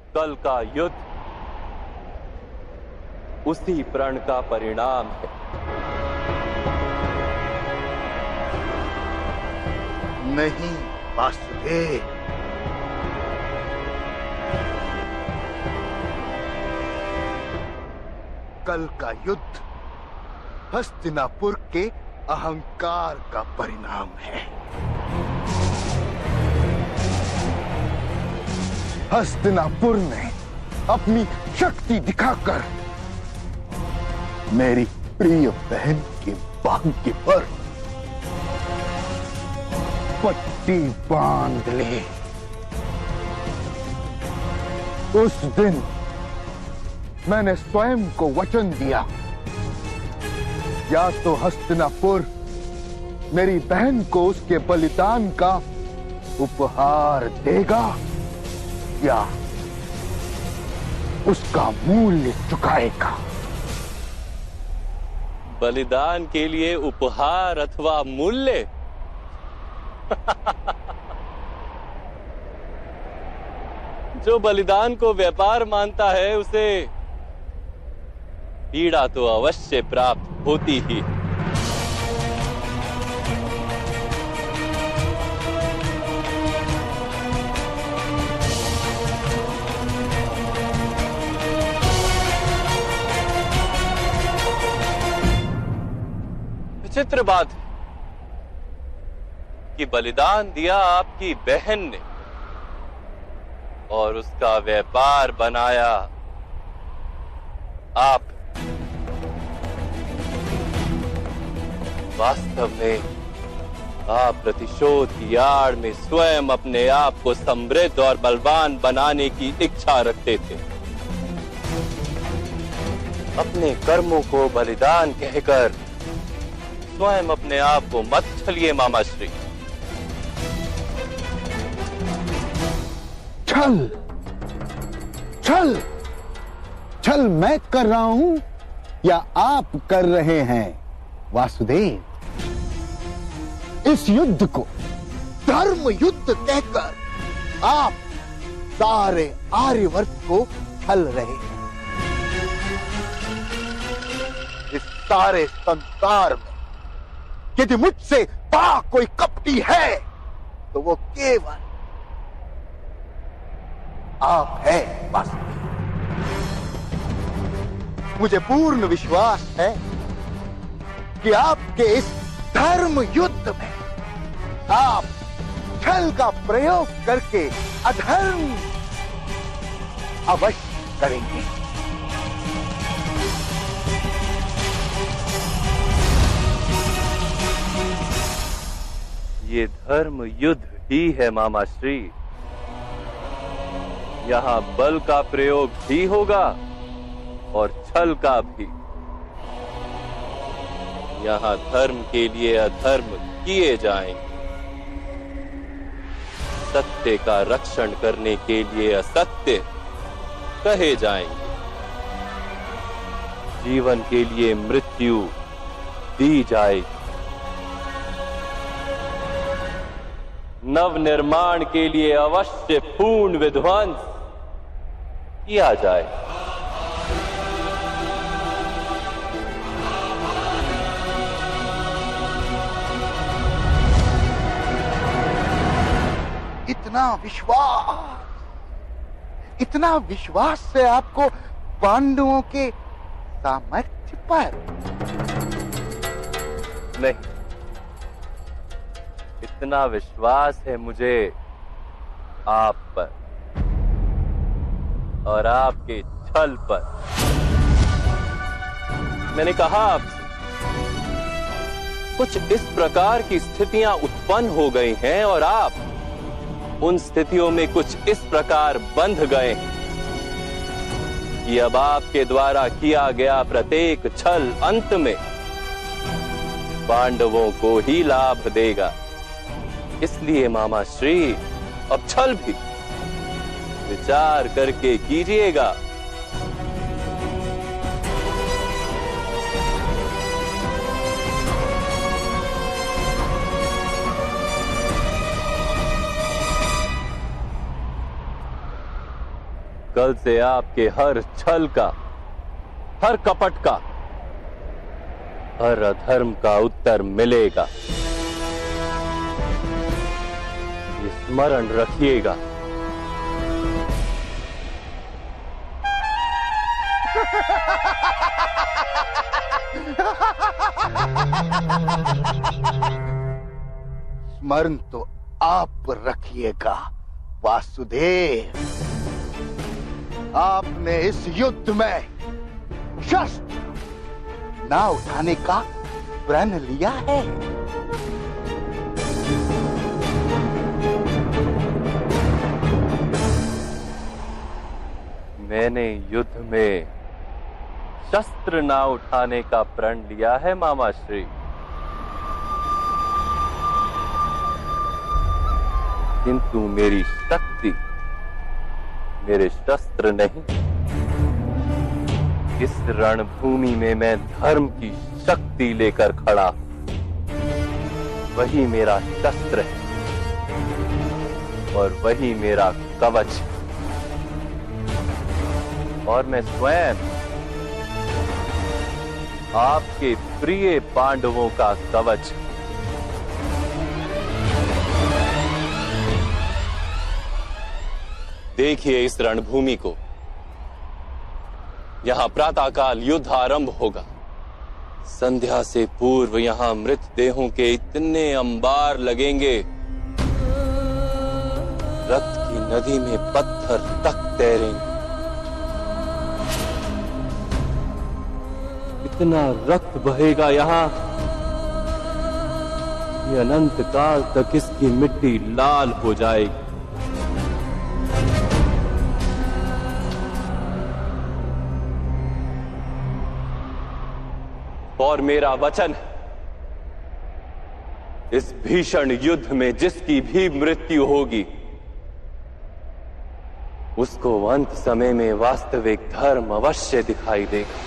कल का युद्ध उसी प्रण का परिणाम है। नहीं वासुदेव, कल का युद्ध हस्तिनापुर के अहंकार का परिणाम है। हस्तिनापुर ने अपनी शक्ति दिखाकर मेरी प्रिय बहन के भाग्य पर पट्टी बांध ली। उस दिन मैंने स्वयं को वचन दिया, या तो हस्तिनापुर मेरी बहन को उसके बलिदान का उपहार देगा या उसका मूल्य चुकाएगा। बलिदान के लिए उपहार अथवा मूल्य? जो बलिदान को व्यापार मानता है उसे पीड़ा तो अवश्य प्राप्त होती ही। विचित्र बात है कि बलिदान दिया आपकी बहन ने और उसका व्यापार बनाया आप। वास्तव में आप प्रतिशोध की आड़ में स्वयं अपने आप को समृद्ध और बलवान बनाने की इच्छा रखते थे। अपने कर्मों को बलिदान कहकर स्वयं अपने आप को मत छलिए मामाश्री। छल छल छल मैं कर रहा हूं या आप कर रहे हैं वासुदेव? इस युद्ध को धर्म युद्ध कहकर आप सारे आर्यवर्त को छल रहे हैं। इस सारे संसार में यदि मुझसे बड़ा कोई कपटी है तो वो केवल आप है वासुदेव। मुझे पूर्ण विश्वास है कि आपके इस धर्म युद्ध में आप छल का प्रयोग करके अधर्म अवश्य करेंगे। ये धर्म युद्ध ही है मामाश्री। यहाँ बल का प्रयोग भी होगा और छल का भी। यहाँ धर्म के लिए अधर्म किए जाएंगे, सत्य का रक्षण करने के लिए असत्य कहे जाएंगे, जीवन के लिए मृत्यु दी जाएगी, नव निर्माण के लिए अवश्य पूर्ण विध्वंस किया जाए। इतना विश्वास से आपको पांडवों के सामर्थ्य पर? नहीं, इतना विश्वास है मुझे आप पर और आपके छल पर। मैंने कहा आपसे कुछ इस प्रकार की स्थितियां उत्पन्न हो गई हैं और आप उन स्थितियों में कुछ इस प्रकार बंध गए हैं कि अब आपके द्वारा किया गया प्रत्येक छल अंत में पांडवों को ही लाभ देगा। इसलिए मामाश्री अब छल भी विचार करके कीजिएगा। कल से आपके हर छल का, हर कपट का, हर अधर्म का उत्तर मिलेगा। ये स्मरण रखिएगा। स्मरण तो आप रखिएगा वासुदेव। आपने इस युद्ध में शस्त्र ना उठाने का प्रण लिया है। मैंने युद्ध में शस्त्र ना उठाने का प्रण लिया है मामा श्री, किंतु मेरी शक्ति मेरे शस्त्र नहीं। इस रणभूमि में मैं धर्म की शक्ति लेकर खड़ा, वही मेरा शस्त्र है और वही मेरा कवच है। और मैं स्वयं आपके प्रिय पांडवों का कवच। देखिए इस रणभूमि को। यहां प्रातःकाल युद्ध आरंभ होगा। संध्या से पूर्व यहां मृतदेहों के इतने अंबार लगेंगे, रक्त की नदी में पत्थर तक तैरेंगे। इतना रक्त बहेगा यहां कि अनंत काल तक इसकी मिट्टी लाल हो जाएगी। और मेरा वचन, इस भीषण युद्ध में जिसकी भी मृत्यु होगी, उसको अंत समय में वास्तविक धर्म अवश्य दिखाई देगा।